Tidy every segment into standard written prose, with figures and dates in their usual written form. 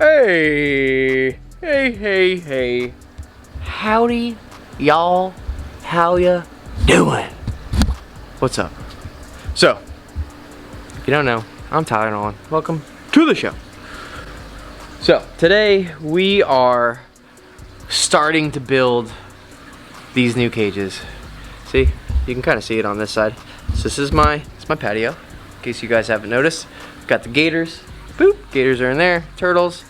Hey, hey. Howdy, y'all. How ya doing? What's up? So, if you don't know, I'm Tyler Nolan. Welcome to the show. So, today we are starting to build these new cages. See, you can kind of see it on this side. So this is my patio, in case you guys haven't noticed. Got the gators. Boop, gators are in there. Turtles.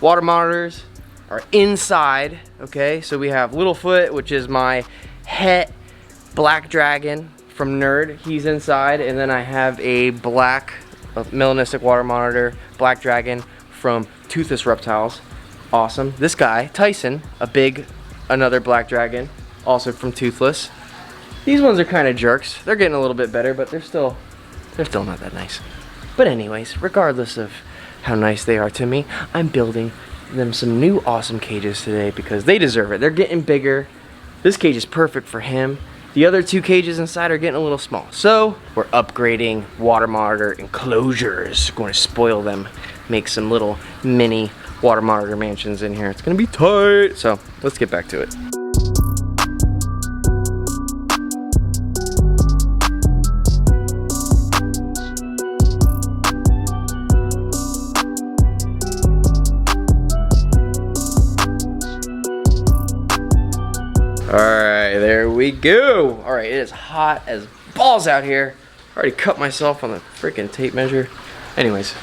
Water monitors are inside, okay? So we have Littlefoot, which is my het black dragon from Nerd. He's inside, and then I have a black melanistic water monitor, black dragon from Toothless Reptiles. Awesome. This guy, Tyson, another black dragon, also from Toothless. These ones are kind of jerks. They're getting a little bit better, but they're still not that nice. But anyways, regardless of how nice they are to me, I'm building them some new awesome cages today because they deserve it. They're getting bigger. This cage is perfect for him. The other two cages inside are getting a little small. So we're upgrading water monitor enclosures. Going to spoil them. Make some little mini water monitor mansions in here. It's gonna be tight. So let's get back to it. Alright, there we go. Alright, it is hot as balls out here. I already cut myself on the freaking tape measure. Anyways,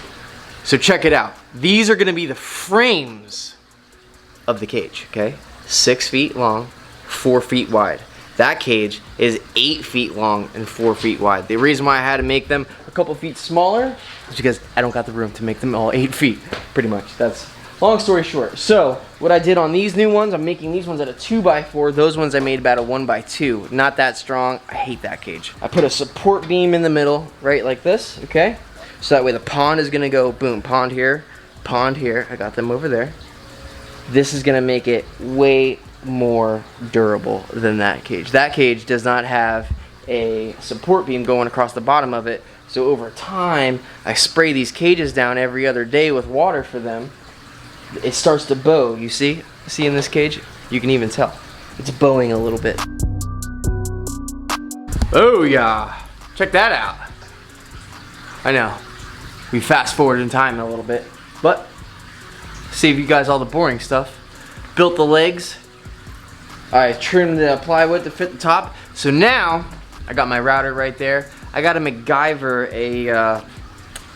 so check it out. These are gonna be the frames of the cage, okay? 6 feet long, 4 feet wide. That cage is 8 feet long and 4 feet wide. The reason why I had to make them a couple feet smaller is because I don't got the room to make them all 8 feet, pretty much. That's long story short. So what I did on these new ones, I'm making these ones at a 2x4. Those ones I made about a 1x2. Not that strong. I hate that cage. I put a support beam in the middle, right like this, okay? So that way the pond is gonna go, boom, pond here. I got them over there. This is gonna make it way more durable than that cage. That cage does not have a support beam going across the bottom of it. So over time, I spray these cages down every other day with water for them. It starts to bow, you see? See in this cage? You can even tell. It's bowing a little bit. Oh yeah, check that out. I know, we fast forward in time a little bit, but save you guys all the boring stuff. Built the legs. I trimmed the plywood to fit the top. So now, I got my router right there. I gotta MacGyver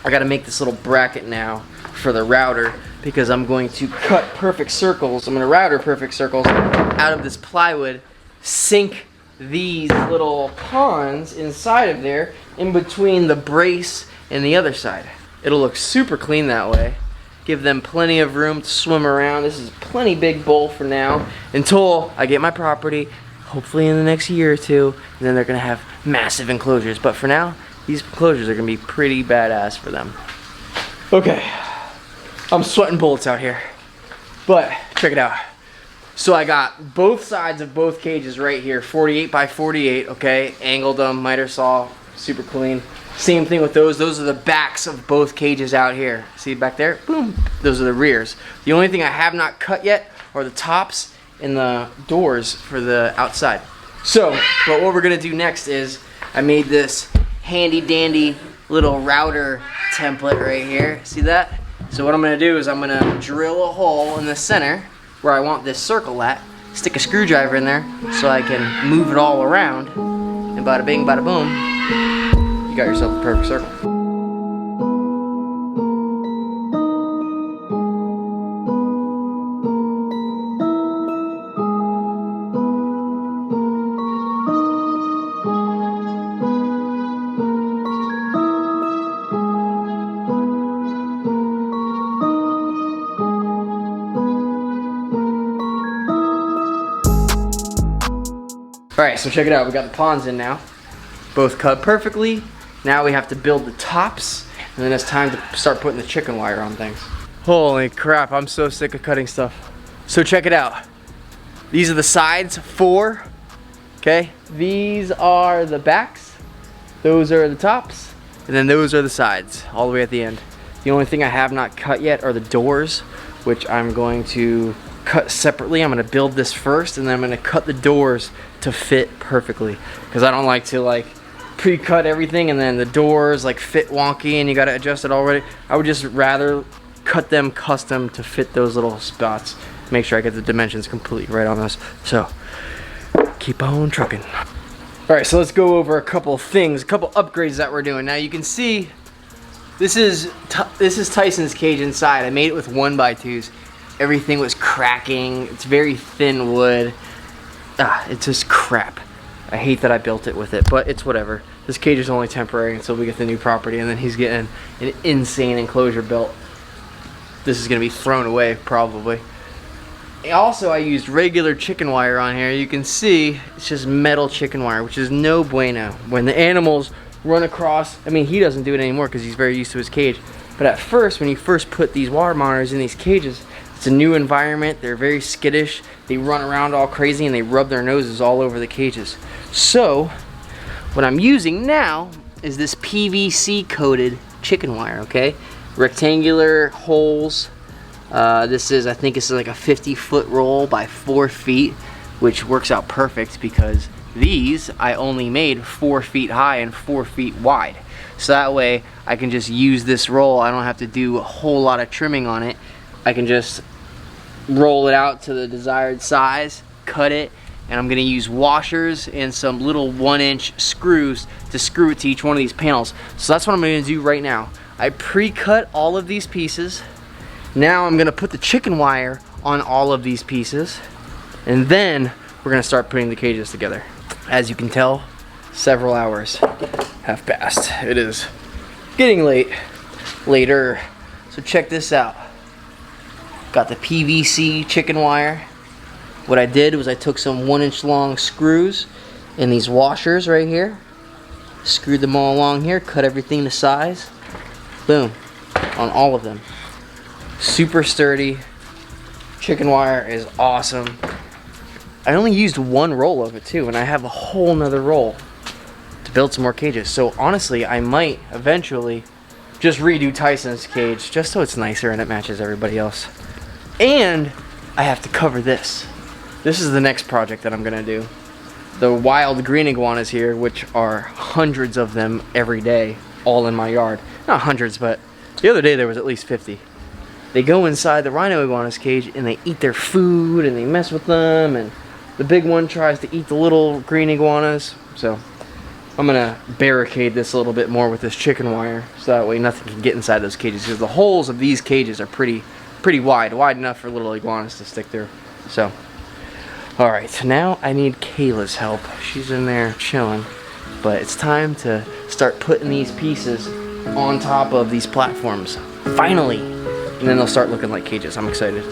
I gotta make this little bracket now for the router, because I'm going to cut perfect circles. I'm going to router perfect circles out of this plywood, sink these little ponds inside of there, in between the brace and the other side. It'll look super clean that way. Give them plenty of room to swim around. This is plenty big bowl for now, until I get my property, hopefully in the next year or two, and then they're going to have massive enclosures. But for now, these enclosures are going to be pretty badass for them. Okay. I'm sweating bullets out here, but check it out. So I got both sides of both cages right here, 48 by 48, okay? Angled them, miter saw, super clean. Same thing with those. Those are the backs of both cages out here. See back there? Boom. Those are the rears. The only thing I have not cut yet are the tops and the doors for the outside. So, but what we're gonna do next is, I made this handy dandy little router template right here. See that? So what I'm going to do is I'm going to drill a hole in the center where I want this circle at, stick a screwdriver in there so I can move it all around, and bada bing, bada boom, you got yourself a perfect circle. Alright, so check it out. We got the ponds in now. Both cut perfectly. Now we have to build the tops, and then it's time to start putting the chicken wire on things. Holy crap, I'm so sick of cutting stuff. So check it out. These are the sides, 4. Okay, these are the backs. Those are the tops. And then those are the sides, all the way at the end. The only thing I have not cut yet are the doors, which I'm going to cut separately. I'm going to build this first, and then I'm going to cut the doors to fit perfectly, because I don't like to like pre-cut everything and then the doors like fit wonky and you got to adjust it already. I would just rather cut them custom to fit those little spots. Make sure I get the dimensions completely right on this. So keep on trucking. All right, so let's go over a couple of things, a couple upgrades that we're doing. Now you can see this is Tyson's cage inside. I made it with 1x2s. Everything was cracking. It's very thin wood. It's just crap. I hate that I built it with it, but it's whatever. This cage is only temporary until we get the new property, and then he's getting an insane enclosure built. This is gonna be thrown away probably. Also, I used regular chicken wire on here. You can see it's just metal chicken wire, which is no bueno. When the animals run across, I mean, he doesn't do it anymore because he's very used to his cage. But at first, when you first put these water monitors in these cages, it's a new environment. They're very skittish. They run around all crazy and they rub their noses all over the cages. So, what I'm using now is this PVC coated chicken wire, okay? Rectangular holes. I think this is like a 50-foot roll by 4 feet, which works out perfect because these I only made 4 feet high and 4 feet wide. So that way I can just use this roll. I don't have to do a whole lot of trimming on it. I can just roll it out to the desired size, cut it, and I'm gonna use washers and some little 1-inch screws to screw it to each one of these panels. So that's what I'm gonna do right now. I pre-cut all of these pieces. Now I'm gonna put the chicken wire on all of these pieces, and then we're gonna start putting the cages together. As you can tell, several hours have passed. It is getting later. So check this out. Got the PVC chicken wire. What I did was I took some 1-inch long screws in these washers right here, screwed them all along here, cut everything to size, boom, on all of them. Super sturdy. Chicken wire is awesome. I only used 1 roll of it too, and I have a whole nother roll to build some more cages. So honestly, I might eventually just redo Tyson's cage just so it's nicer and it matches everybody else. And I have to cover this. This is the next project that I'm gonna do. The wild green iguanas here, which are hundreds of them every day, all in my yard. Not hundreds, but the other day there was at least 50. They go inside the rhino iguana's cage and they eat their food and they mess with them, and the big one tries to eat the little green iguanas. So I'm gonna barricade this a little bit more with this chicken wire so that way nothing can get inside those cages, because the holes of these cages are pretty wide enough for little iguanas to stick through. So alright, now I need Kayla's help. She's in there chilling, but it's time to start putting these pieces on top of these platforms finally, and then they'll start looking like cages. I'm excited.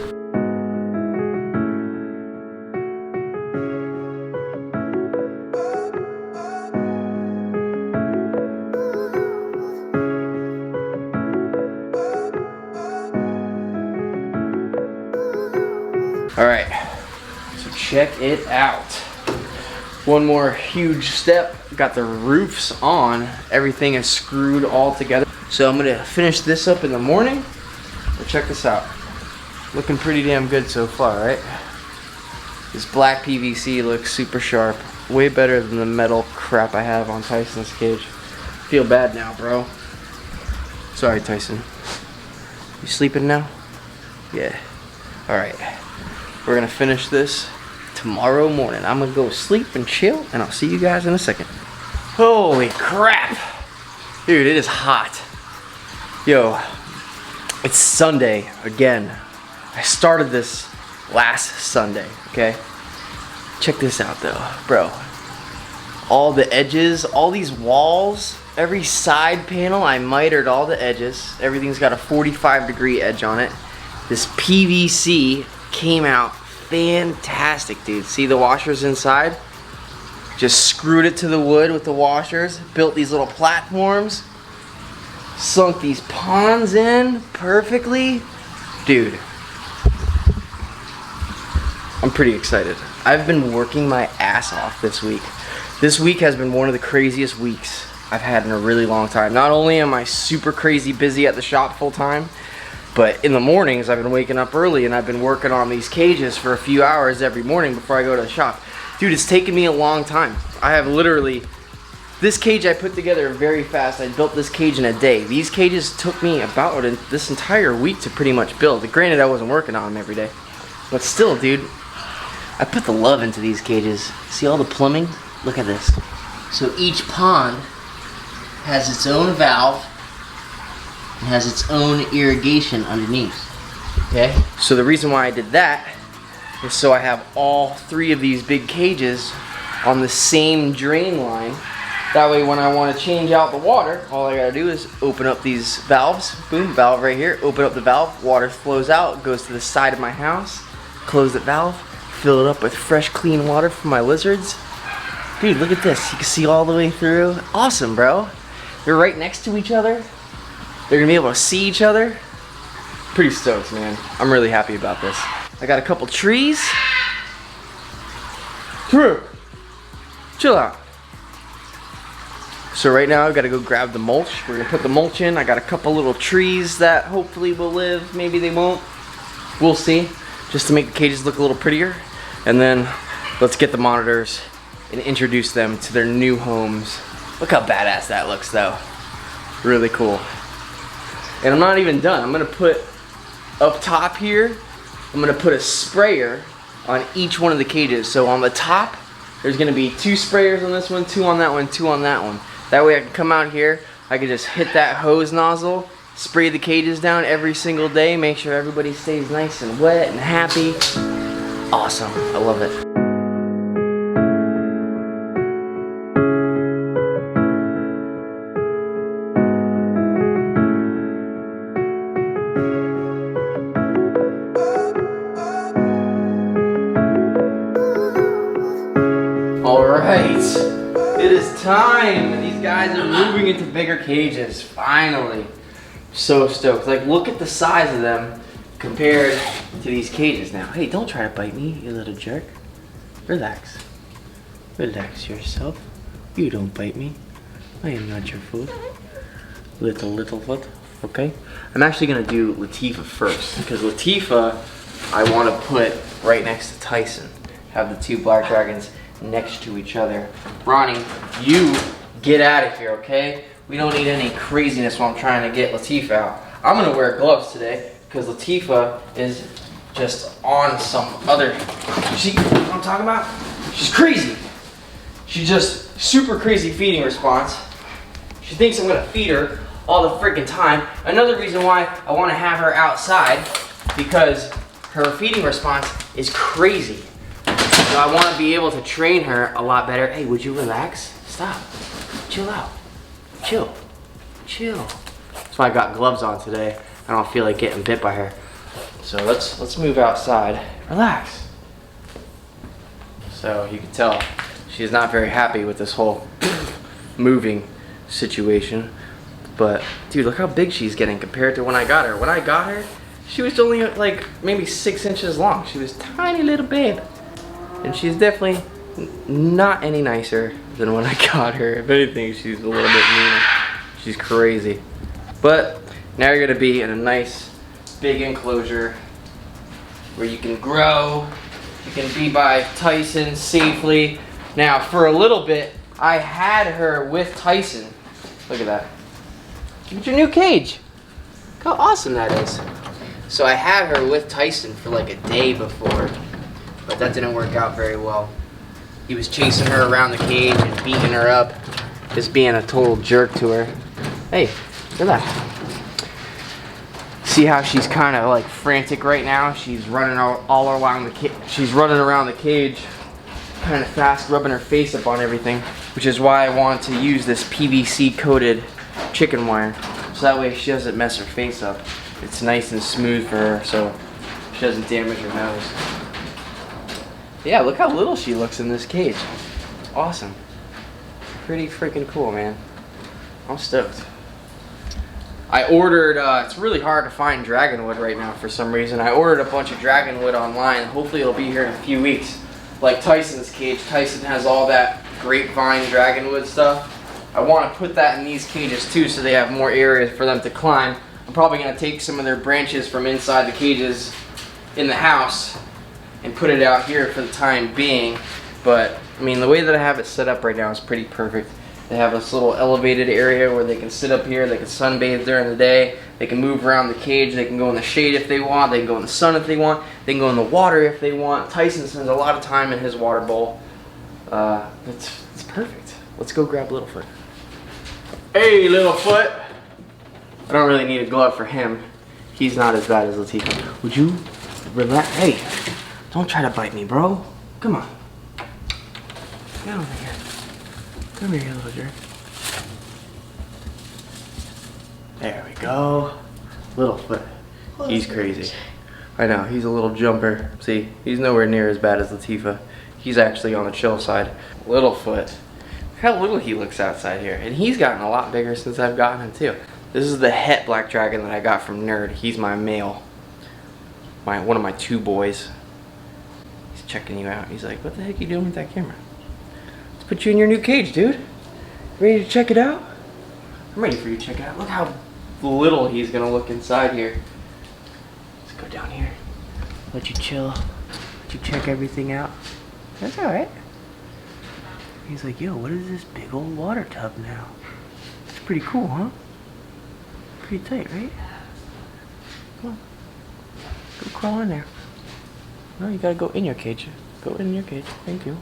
Alright, so check it out. One more huge step. Got the roofs on. Everything is screwed all together. So I'm gonna finish this up in the morning. But check this out. Looking pretty damn good so far, right? This black PVC looks super sharp. Way better than the metal crap I have on Tyson's cage. Feel bad now, bro. Sorry, Tyson. You sleeping now? Yeah. Alright. We're gonna finish this tomorrow morning. I'm gonna go sleep and chill, and I'll see you guys in a second. Holy crap! Dude, it is hot. Yo, it's Sunday again. I started this last Sunday, okay? Check this out though, bro. All the edges, all these walls, every side panel, I mitered all the edges. Everything's got a 45-degree edge on it. This PVC came out fantastic, dude. See the washers inside? Just screwed it to the wood with the washers, built these little platforms, sunk these ponds in perfectly. Dude, I'm pretty excited. I've been working my ass off this week. This week has been one of the craziest weeks I've had in a really long time. Not only am I super crazy busy at the shop full time, but in the mornings I've been waking up early and I've been working on these cages for a few hours every morning before I go to the shop. Dude, it's taken me a long time. I have literally, this cage I put together very fast. I built this cage in a day. These cages took me about this entire week to pretty much build. Granted, I wasn't working on them every day, but still, dude, I put the love into these cages. See all the plumbing? Look at this. So each pond has its own valve and has its own irrigation underneath. Okay? So the reason why I did that is so I have all 3 of these big cages on the same drain line. That way when I want to change out the water, all I gotta do is open up these valves. Boom, valve right here. Open up the valve, water flows out, goes to the side of my house. Close the valve, fill it up with fresh, clean water for my lizards. Dude, look at this. You can see all the way through. Awesome, bro. They're right next to each other. They're gonna be able to see each other. Pretty stoked, man. I'm really happy about this. I got a couple trees. True. Chill out. So right now I've got to go grab the mulch. We're gonna put the mulch in. I got a couple little trees that hopefully will live. Maybe they won't. We'll see. Just to make the cages look a little prettier. And then let's get the monitors and introduce them to their new homes. Look how badass that looks though. Really cool. And I'm not even done. I'm gonna put up top here, I'm gonna put a sprayer on each one of the cages. So on the top, there's gonna be 2 sprayers on this one, 2 on that one, 2 on that one. That way I can come out here, I can just hit that hose nozzle, spray the cages down every single day, make sure everybody stays nice and wet and happy. Awesome, I love it. Alright, it is time. These guys are moving into bigger cages, finally. So stoked. Like, look at the size of them compared to these cages now. Hey, don't try to bite me, you little jerk. Relax. Relax yourself. You don't bite me. I am not your food. Little foot. Okay? I'm actually gonna do Latifah first, because Latifah I want to put right next to Tyson. Have the 2 black dragons next to each other. Ronnie, you get out of here, okay? We don't need any craziness while I'm trying to get Latifah out. I'm gonna wear gloves today because Latifah is just on some other, you see what I'm talking about? She's crazy. She's just super crazy feeding response. She thinks I'm gonna feed her all the freaking time. Another reason why I wanna have her outside, because her feeding response is crazy. So I want to be able to train her a lot better. Hey, would you relax? Stop. Chill out. Chill. Chill. That's why I got gloves on today. I don't feel like getting bit by her. So let's move outside. Relax. So you can tell she's not very happy with this whole moving situation. But dude, look how big she's getting compared to when I got her. When I got her, she was only like maybe 6 inches long. She was a tiny little babe. And she's definitely not any nicer than when I got her. If anything, she's a little bit meaner. She's crazy. But now you're gonna be in a nice big enclosure where you can grow. You can be by Tyson safely. Now, for a little bit, I had her with Tyson. Look at that. Look at your new cage. Look how awesome that is. So I had her with Tyson for like a day before. But that didn't work out very well. He was chasing her around the cage and beating her up, just being a total jerk to her. Hey, look at that. See how she's kind of like frantic right now? She's running all around the cage. She's running around the cage, kind of fast, rubbing her face up on everything, which is why I want to use this PVC coated chicken wire, so that way she doesn't mess her face up. It's nice and smooth for her, so she doesn't damage her nose. Yeah, look how little she looks in this cage. It's awesome. Pretty freaking cool, man. I'm stoked. I ordered, it's really hard to find dragonwood right now for some reason. I ordered a bunch of dragonwood online. Hopefully it'll be here in a few weeks. Like Tyson's cage. Tyson has all that grapevine dragonwood stuff. I want to put that in these cages too so they have more areas for them to climb. I'm probably going to take some of their branches from inside the cages in the house and put it out here for the time being. But I mean, the way that I have it set up right now is pretty perfect. They have this little elevated area where they can sit up here, they can sunbathe during the day, they can move around the cage, they can go in the shade if they want, they can go in the sun if they want, they can go in the water if they want. Tyson spends a lot of time in his water bowl. It's perfect. Let's go grab Littlefoot. Hey, Littlefoot! I don't really need a glove for him. He's not as bad as Latifah. Would you relax? Hey, don't try to bite me, bro. Come on. Get over here. Come here, you little jerk. There we go. Littlefoot. He's crazy. I know, he's a little jumper. See, he's nowhere near as bad as Latifah. He's actually on the chill side. Littlefoot. Look how little he looks outside here. And he's gotten a lot bigger since I've gotten him too. This is the het black dragon that I got from Nerd. He's my male. One of my 2 boys. He's checking you out. He's like, what the heck are you doing with that camera? Put you in your new cage, dude. Ready to check it out? I'm ready for you to check it out. Look how little he's gonna look inside here. Let's go down here. Let you chill. Let you check everything out. That's alright. He's like, yo, what is this big old water tub now? It's pretty cool, huh? Pretty tight, right? Come on. Go crawl in there. No, you gotta go in your cage. Go in your cage. Thank you.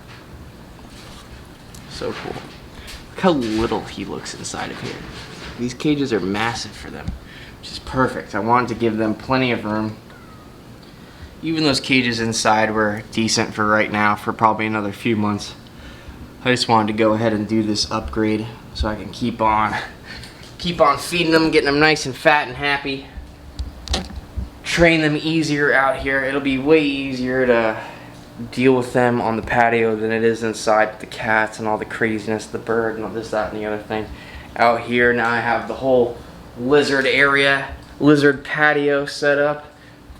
So cool. Look how little he looks inside of here. These cages are massive for them, which is perfect. I wanted to give them plenty of room. Even those cages inside were decent for right now, for probably another few months. I just wanted to go ahead and do this upgrade so I can keep on feeding them, getting them nice and fat and happy. Train them easier out here. It'll be way easier to deal with them on the patio than it is inside with the cats and all the craziness, the bird and all this, that, and the other thing. Out here now I have the whole lizard area, lizard patio set up.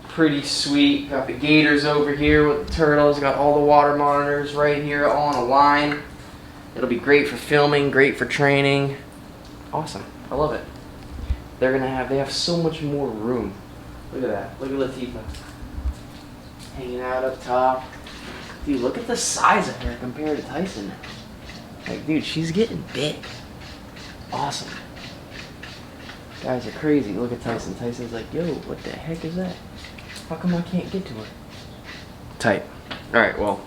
Pretty sweet. Got the gators over here with the turtles. Got all the water monitors right here all on a line. It'll be great for filming, great for training. Awesome. I love it. They have so much more room. Look at that. Look at Latifah. Hanging out up top. Dude, look at the size of her compared to Tyson now. Like, dude, she's getting big. Awesome. Guys are crazy. Look at Tyson. Tyson's like, yo, what the heck is that? How come I can't get to her? Tight. Alright, well.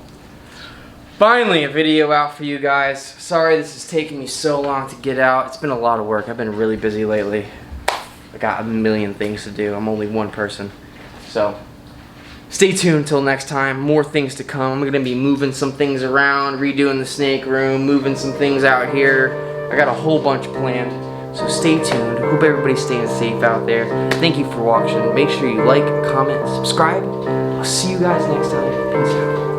Finally a video out for you guys. Sorry this is taking me so long to get out. It's been a lot of work. I've been really busy lately. I got a million things to do. I'm only one person. So, stay tuned till next time. More things to come. I'm going to be moving some things around, redoing the snake room, moving some things out here. I got a whole bunch planned. So stay tuned. Hope everybody's staying safe out there. Thank you for watching. Make sure you like, comment, subscribe. I'll see you guys next time. Peace out.